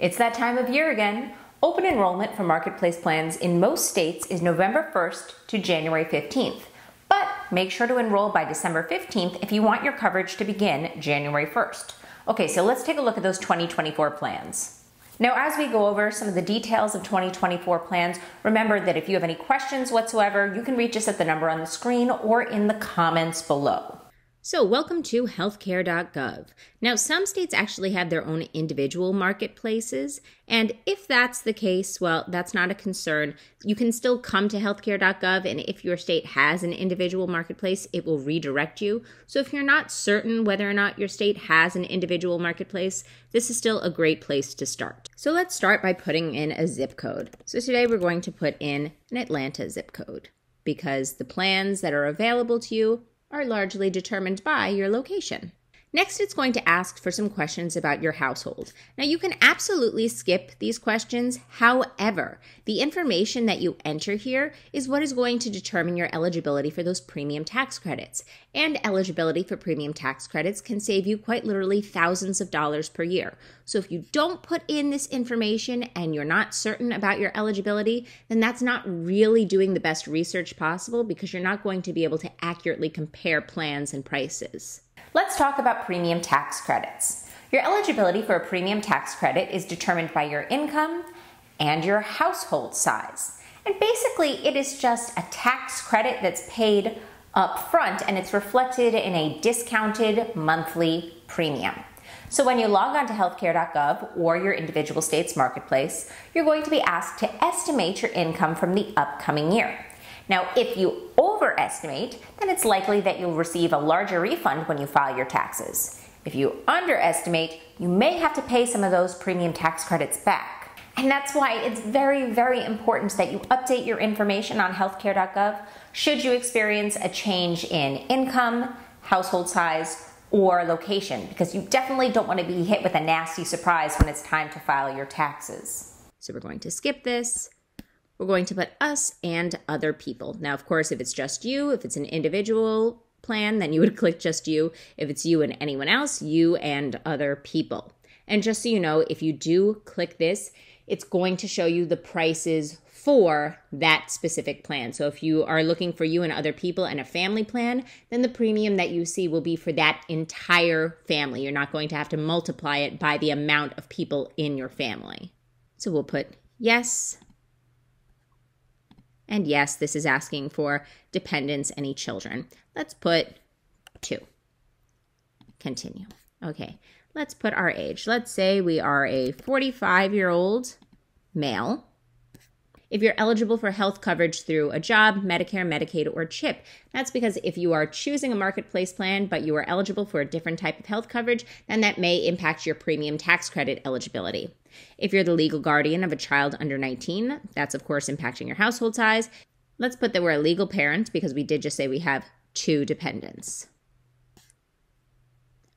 It's that time of year again. Open enrollment for marketplace plans in most states is November 1st to January 15th. But make sure to enroll by December 15th if you want your coverage to begin January 1st. Okay, so let's take a look at those 2024 plans. Now, as we go over some of the details of 2024 plans, remember that if you have any questions whatsoever, you can reach us at the number on the screen or in the comments below. So welcome to healthcare.gov. Now, some states actually have their own individual marketplaces, and if that's the case, well, that's not a concern. You can still come to healthcare.gov, and if your state has an individual marketplace, it will redirect you. So if you're not certain whether or not your state has an individual marketplace, this is still a great place to start. So let's start by putting in a zip code. So today we're going to put in an Atlanta zip code because the plans that are available to you are largely determined by your location. Next, it's going to ask for some questions about your household. Now, you can absolutely skip these questions. However, the information that you enter here is what is going to determine your eligibility for those premium tax credits. And eligibility for premium tax credits can save you quite literally thousands of dollars per year. So if you don't put in this information and you're not certain about your eligibility, then that's not really doing the best research possible because you're not going to be able to accurately compare plans and prices. Let's talk about premium tax credits. Your eligibility for a premium tax credit is determined by your income and your household size. And basically, it is just a tax credit that's paid up front and it's reflected in a discounted monthly premium. So when you log on to healthcare.gov or your individual state's marketplace, you're going to be asked to estimate your income from the upcoming year. Now, if you overestimate, then it's likely that you'll receive a larger refund when you file your taxes. If you underestimate, you may have to pay some of those premium tax credits back. And that's why it's very, very important that you update your information on healthcare.gov should you experience a change in income, household size, or location, because you definitely don't want to be hit with a nasty surprise when it's time to file your taxes. So we're going to skip this. We're going to put us and other people. Now, of course, if it's just you, if it's an individual plan, then you would click just you. If it's you and anyone else, you and other people. And just so you know, if you do click this, it's going to show you the prices for that specific plan. So if you are looking for you and other people and a family plan, then the premium that you see will be for that entire family. You're not going to have to multiply it by the amount of people in your family. So we'll put yes. And yes, this is asking for dependents, any children. Let's put 2. Continue. Okay, let's put our age. Let's say we are a 45-year-old male. If you're eligible for health coverage through a job, Medicare, Medicaid, or CHIP, that's because if you are choosing a marketplace plan, but you are eligible for a different type of health coverage, then that may impact your premium tax credit eligibility. If you're the legal guardian of a child under 19, that's of course impacting your household size. Let's put that we're a legal parent because we did just say we have 2 dependents.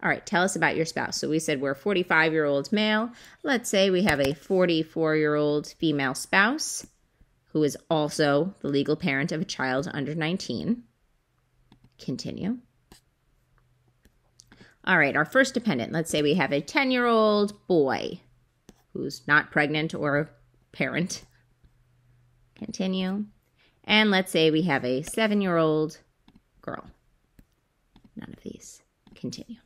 All right, tell us about your spouse. So we said we're a 45-year-old male. Let's say we have a 44-year-old female spouse who is also the legal parent of a child under 19. Continue. All right, our first dependent. Let's say we have a 10-year-old boy who's not pregnant or a parent. Continue. And let's say we have a 7-year-old girl. None of these. Continue.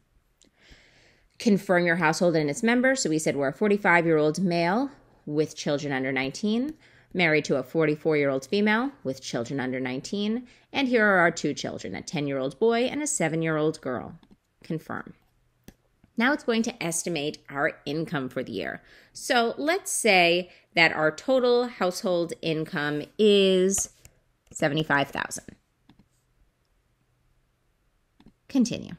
Confirm your household and its members. So we said we're a 45-year-old male with children under 19. Married to a 44-year-old female with children under 19. And here are our 2 children, a 10-year-old boy and a 7-year-old girl. Confirm. Now it's going to estimate our income for the year. So let's say that our total household income is $75,000. Continue.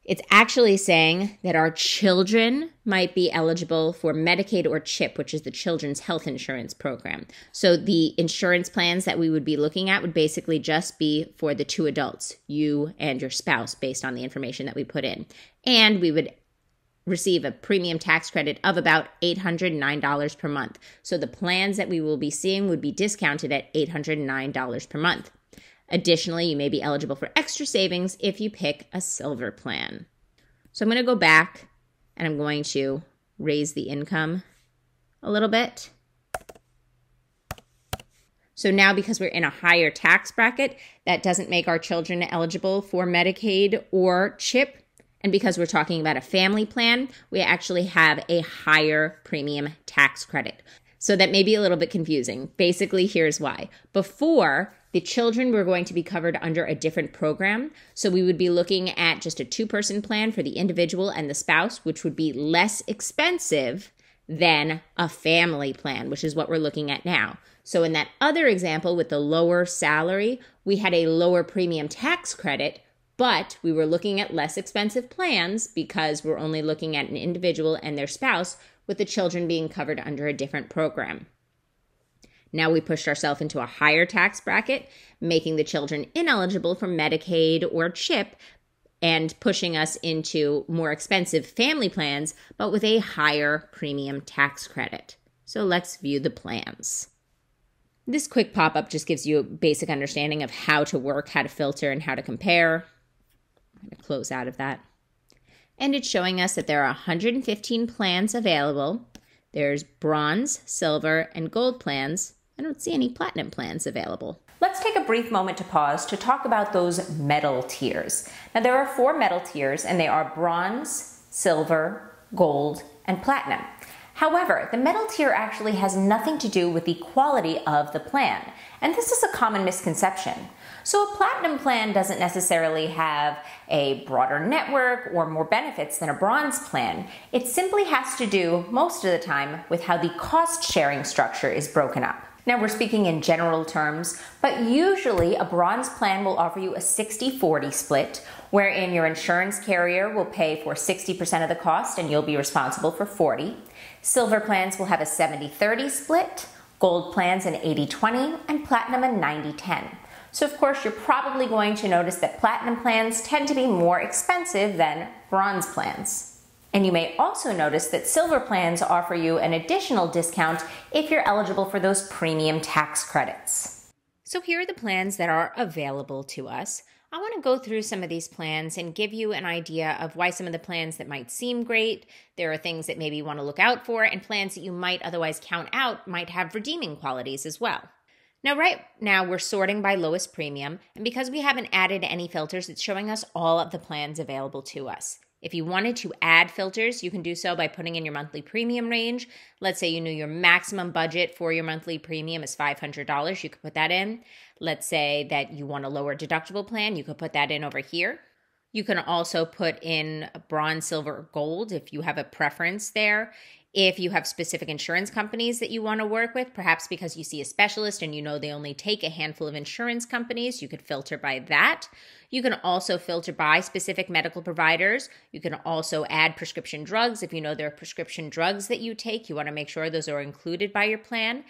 It's actually saying that our children might be eligible for Medicaid or CHIP, which is the Children's Health Insurance Program. So the insurance plans that we would be looking at would basically just be for the 2 adults, you and your spouse, based on the information that we put in. And we would receive a premium tax credit of about $809 per month. So the plans that we will be seeing would be discounted at $809 per month. Additionally, you may be eligible for extra savings if you pick a silver plan. So I'm going to go back and I'm going to raise the income a little bit. So now because we're in a higher tax bracket, that doesn't make our children eligible for Medicaid or CHIP. And because we're talking about a family plan, we actually have a higher premium tax credit. So that may be a little bit confusing. Basically, here's why. Before, the children were going to be covered under a different program. So we would be looking at just a two-person plan for the individual and the spouse, which would be less expensive than a family plan, which is what we're looking at now. So in that other example with the lower salary, we had a lower premium tax credit, but we were looking at less expensive plans because we're only looking at an individual and their spouse, with the children being covered under a different program. Now we pushed ourselves into a higher tax bracket, making the children ineligible for Medicaid or CHIP and pushing us into more expensive family plans, but with a higher premium tax credit. So let's view the plans. This quick pop-up just gives you a basic understanding of how to work, how to filter, and how to compare. I'm going to close out of that. And it's showing us that there are 115 plans available. There's bronze, silver, and gold plans. I don't see any platinum plans available. Let's take a brief moment to pause to talk about those metal tiers. Now there are 4 metal tiers, and they are bronze, silver, gold, and platinum. However, the metal tier actually has nothing to do with the quality of the plan, and this is a common misconception. So a platinum plan doesn't necessarily have a broader network or more benefits than a bronze plan. It simply has to do, most of the time, with how the cost sharing structure is broken up. Now we're speaking in general terms, but usually a bronze plan will offer you a 60-40 split, wherein your insurance carrier will pay for 60% of the cost and you'll be responsible for 40. Silver plans will have a 70-30 split, gold plans an 80-20, and platinum a 90-10. So of course you're probably going to notice that platinum plans tend to be more expensive than bronze plans. And you may also notice that silver plans offer you an additional discount if you're eligible for those premium tax credits. So here are the plans that are available to us. I want to go through some of these plans and give you an idea of why some of the plans that might seem great, there are things that maybe you want to look out for, and plans that you might otherwise count out might have redeeming qualities as well. Now, right now, we're sorting by lowest premium, and because we haven't added any filters, it's showing us all of the plans available to us. If you wanted to add filters, you can do so by putting in your monthly premium range. Let's say you knew your maximum budget for your monthly premium is $500. You could put that in. Let's say that you want a lower deductible plan. You could put that in over here. You can also put in bronze, silver, or gold if you have a preference there. If you have specific insurance companies that you want to work with, perhaps because you see a specialist and you know they only take a handful of insurance companies, you could filter by that. You can also filter by specific medical providers. You can also add prescription drugs. If you know there are prescription drugs that you take, you want to make sure those are included by your plan.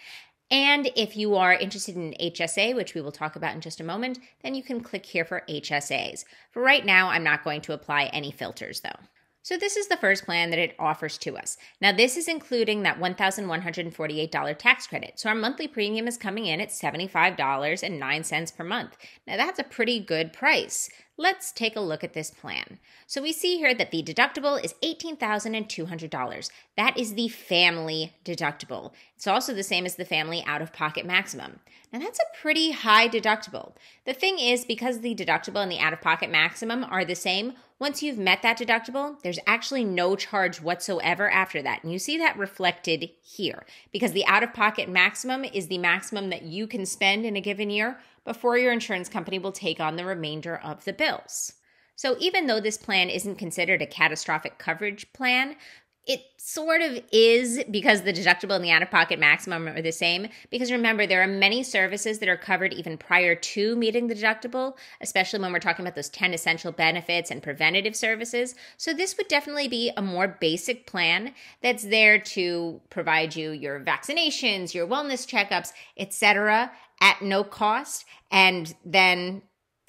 And if you are interested in HSA, which we will talk about in just a moment, then you can click here for HSAs. For right now, I'm not going to apply any filters though. So this is the first plan that it offers to us. Now this is including that $1,148 tax credit. So our monthly premium is coming in at $75.09 per month. Now that's a pretty good price. Let's take a look at this plan. So we see here that the deductible is $18,200. That is the family deductible. It's also the same as the family out-of-pocket maximum. Now that's a pretty high deductible. The thing is, because the deductible and the out-of-pocket maximum are the same, once you've met that deductible, there's actually no charge whatsoever after that. And you see that reflected here because the out-of-pocket maximum is the maximum that you can spend in a given year before your insurance company will take on the remainder of the bills. So even though this plan isn't considered a catastrophic coverage plan, it sort of is because the deductible and the out-of-pocket maximum are the same. Because remember, there are many services that are covered even prior to meeting the deductible, especially when we're talking about those 10 essential benefits and preventative services. So this would definitely be a more basic plan that's there to provide you your vaccinations, your wellness checkups, etc. at no cost. And then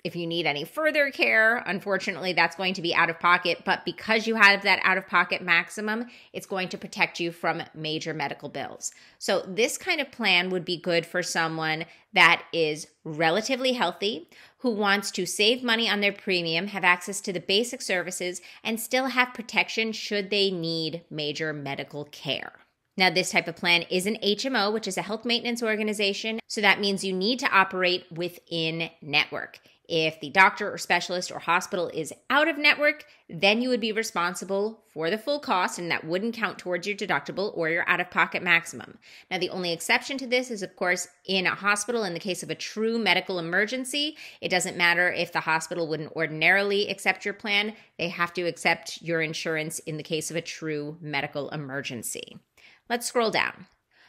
if you need any further care, unfortunately, that's going to be out of pocket. But because you have that out-of-pocket maximum, it's going to protect you from major medical bills. So this kind of plan would be good for someone that is relatively healthy, who wants to save money on their premium, have access to the basic services, and still have protection should they need major medical care. Now, this type of plan is an HMO, which is a health maintenance organization. So that means you need to operate within network. If the doctor or specialist or hospital is out of network, then you would be responsible for the full cost, and that wouldn't count towards your deductible or your out-of-pocket maximum. Now, the only exception to this is, of course, in a hospital in the case of a true medical emergency. It doesn't matter if the hospital wouldn't ordinarily accept your plan. They have to accept your insurance in the case of a true medical emergency. Let's scroll down.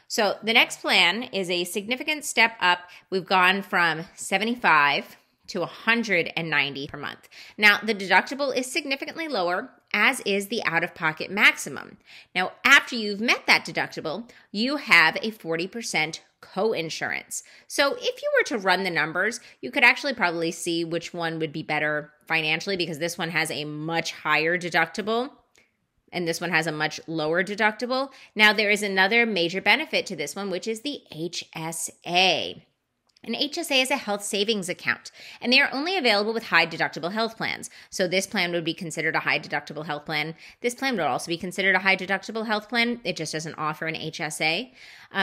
So the next plan is a significant step up. We've gone from $75 to $190 per month. Now, the deductible is significantly lower, as is the out-of-pocket maximum. Now, after you've met that deductible, you have a 40% co-insurance. So if you were to run the numbers, you could actually probably see which one would be better financially, because this one has a much higher deductible and this one has a much lower deductible. Now, there is another major benefit to this one, which is the HSA. An HSA is a health savings account, and they are only available with high deductible health plans. So this plan would be considered a high deductible health plan. This plan would also be considered a high deductible health plan. It just doesn't offer an HSA.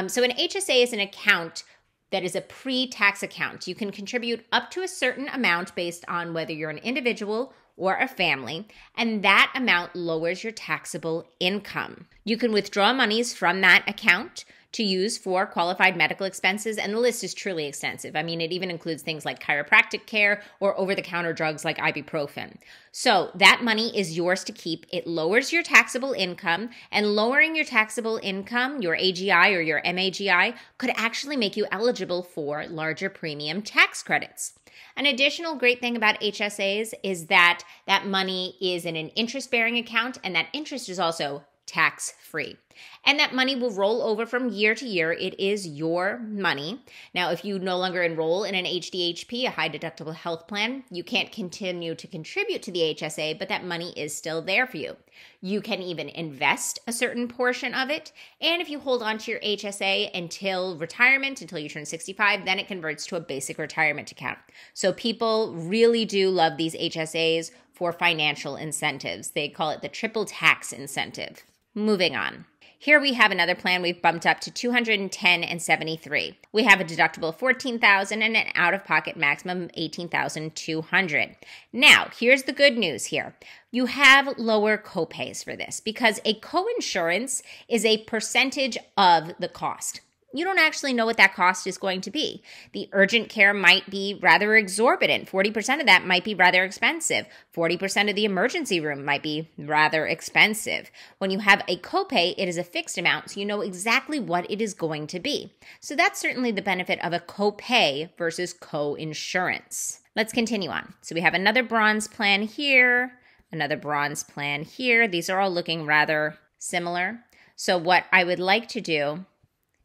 So an HSA is an account that is a pre-tax account. You can contribute up to a certain amount based on whether you're an individual or a family, and that amount lowers your taxable income. You can withdraw monies from that account to use for qualified medical expenses, and the list is truly extensive. I mean, it even includes things like chiropractic care or over-the-counter drugs like ibuprofen. So that money is yours to keep. It lowers your taxable income, and lowering your taxable income, your AGI or your MAGI, could actually make you eligible for larger premium tax credits. An additional great thing about HSAs is that that money is in an interest-bearing account, and that interest is also tax-free. And that money will roll over from year to year. It is your money. Now, if you no longer enroll in an HDHP, a high deductible health plan, you can't continue to contribute to the HSA, but that money is still there for you. You can even invest a certain portion of it. And if you hold on to your HSA until retirement, until you turn 65, then it converts to a basic retirement account. So people really do love these HSAs for financial incentives. They call it the triple tax incentive. Moving on. Here we have another plan we've bumped up to $210 and $73. We have a deductible of $14,000 and an out-of-pocket maximum of $18,200. Now, here's the good news here. You have lower copays for this because a coinsurance is a percentage of the cost. You don't actually know what that cost is going to be. The urgent care might be rather exorbitant. 40% of that might be rather expensive. 40% of the emergency room might be rather expensive. When you have a copay, it is a fixed amount, so you know exactly what it is going to be. So that's certainly the benefit of a copay versus co-insurance. Let's continue on. So we have another bronze plan here, another bronze plan here. These are all looking rather similar. So what I would like to do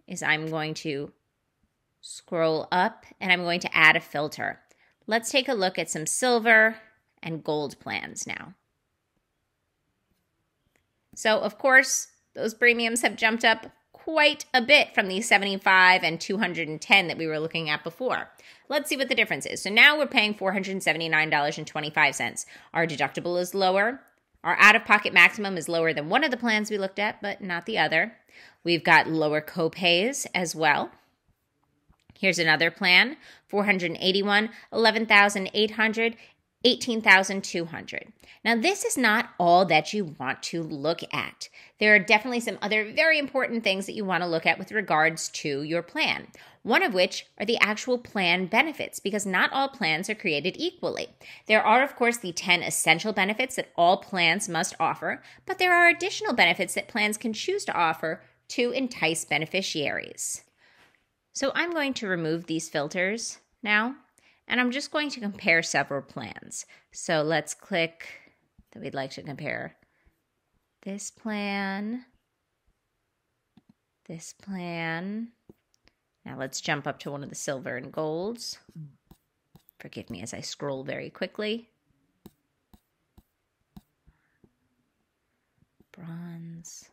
is I'm going to scroll up and I'm going to add a filter. Let's take a look at some silver and gold plans now. So of course, those premiums have jumped up quite a bit from the 75 and 210 that we were looking at before. Let's see what the difference is. So now we're paying $479.25. Our deductible is lower. Our out-of-pocket maximum is lower than one of the plans we looked at, but not the other. We've got lower copays as well. Here's another plan, $481, $11,800, $18,200. Now, this is not all that you want to look at. There are definitely some other very important things that you want to look at with regards to your plan. One of which are the actual plan benefits, because not all plans are created equally. There are, of course, the 10 essential benefits that all plans must offer, but there are additional benefits that plans can choose to offer to entice beneficiaries. So I'm going to remove these filters now, and I'm just going to compare several plans. So let's click that we'd like to compare this plan. Now let's jump up to one of the silver and golds. Forgive me as I scroll very quickly. Bronze.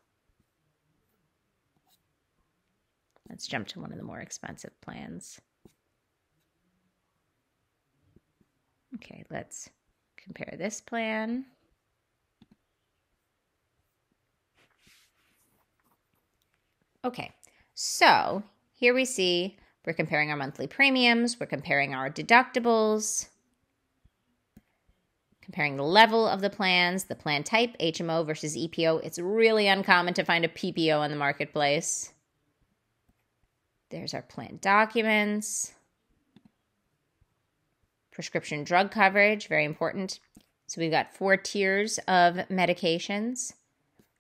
Let's jump to one of the more expensive plans. Okay, let's compare this plan. Okay, so here we see we're comparing our monthly premiums, we're comparing our deductibles, comparing the level of the plans, the plan type, HMO versus EPO. It's really uncommon to find a PPO on the marketplace. There's our plan documents. Prescription drug coverage, very important. So we've got 4 tiers of medications: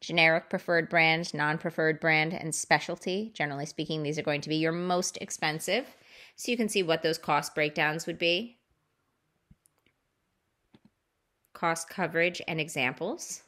generic, preferred brand, non-preferred brand, and specialty. Generally speaking, these are going to be your most expensive. So you can see what those cost breakdowns would be. Cost coverage and examples.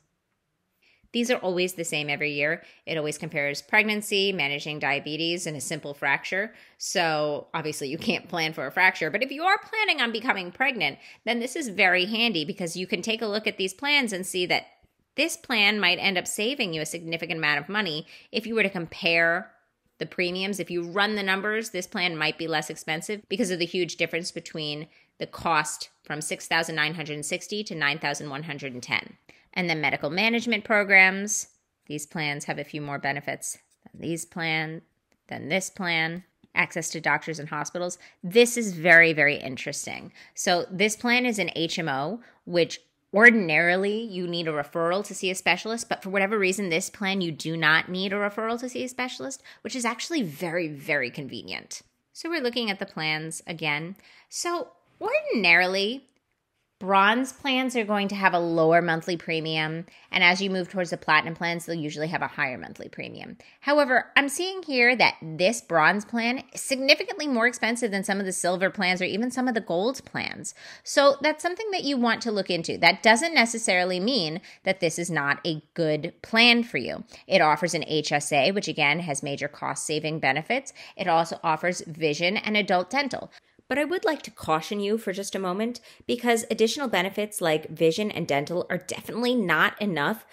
These are always the same every year. It always compares pregnancy, managing diabetes, and a simple fracture. So obviously you can't plan for a fracture, but if you are planning on becoming pregnant, then this is very handy because you can take a look at these plans and see that this plan might end up saving you a significant amount of money. If you were to compare the premiums, if you run the numbers, this plan might be less expensive because of the huge difference between the cost from $6,960 to $9,110. And then medical management programs. These plans have a few more benefits than this plan. Access to doctors and hospitals. This is very, very interesting. So this plan is an HMO, which ordinarily you need a referral to see a specialist, but for whatever reason, this plan you do not need a referral to see a specialist, which is actually very, very convenient. So we're looking at the plans again. So ordinarily, bronze plans are going to have a lower monthly premium, and as you move towards the platinum plans, they'll usually have a higher monthly premium. However, I'm seeing here that this bronze plan is significantly more expensive than some of the silver plans or even some of the gold plans. So that's something that you want to look into. That doesn't necessarily mean that this is not a good plan for you. It offers an HSA, which again has major cost-saving benefits. It also offers vision and adult dental. But I would like to caution you for just a moment because additional benefits like vision and dental are definitely not enough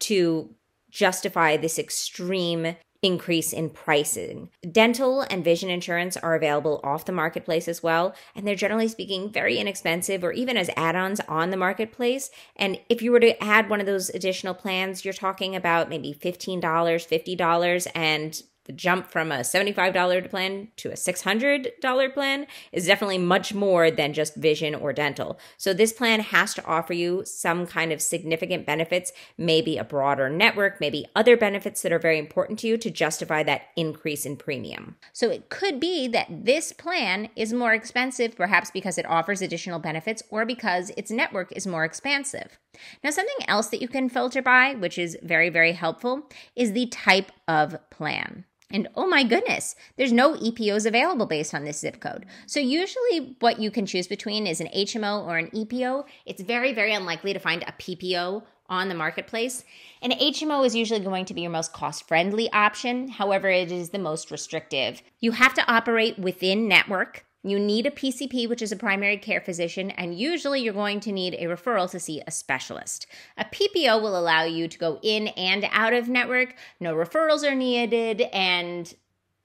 to justify this extreme increase in pricing. Dental and vision insurance are available off the marketplace as well, and they're generally speaking very inexpensive or even as add-ons on the marketplace. And if you were to add one of those additional plans, you're talking about maybe $15, $50, and the jump from a $75 plan to a $600 plan is definitely much more than just vision or dental. So this plan has to offer you some kind of significant benefits, maybe a broader network, maybe other benefits that are very important to you to justify that increase in premium. So it could be that this plan is more expensive, perhaps because it offers additional benefits or because its network is more expansive. Now, something else that you can filter by, which is very, very helpful, is the type of plan. And oh my goodness, there's no EPOs available based on this zip code. So usually what you can choose between is an HMO or an EPO. It's very, very unlikely to find a PPO on the marketplace. An HMO is usually going to be your most cost-friendly option. However, it is the most restrictive. You have to operate within network. You need a PCP, which is a primary care physician, and usually you're going to need a referral to see a specialist. A PPO will allow you to go in and out of network. No referrals are needed, and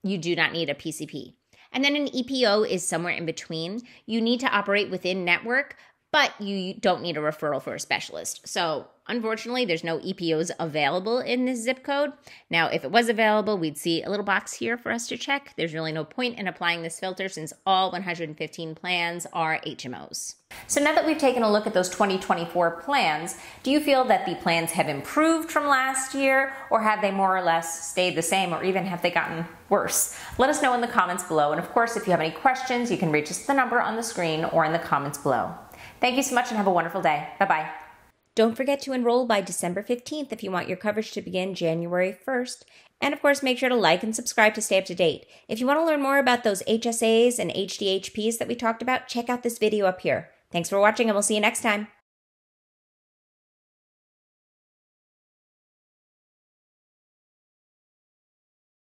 you do not need a PCP. And then an EPO is somewhere in between. You need to operate within network, but you don't need a referral for a specialist. So unfortunately, there's no EPOs available in this zip code. Now, if it was available, we'd see a little box here for us to check. There's really no point in applying this filter since all 115 plans are HMOs. So now that we've taken a look at those 2024 plans, do you feel that the plans have improved from last year, or have they more or less stayed the same, or even have they gotten worse? Let us know in the comments below. And of course, if you have any questions, you can reach us at the number on the screen or in the comments below. Thank you so much and have a wonderful day. Bye-bye. Don't forget to enroll by December 15th if you want your coverage to begin January 1st. And of course, make sure to like and subscribe to stay up to date. If you want to learn more about those HSAs and HDHPs that we talked about, check out this video up here. Thanks for watching and we'll see you next time.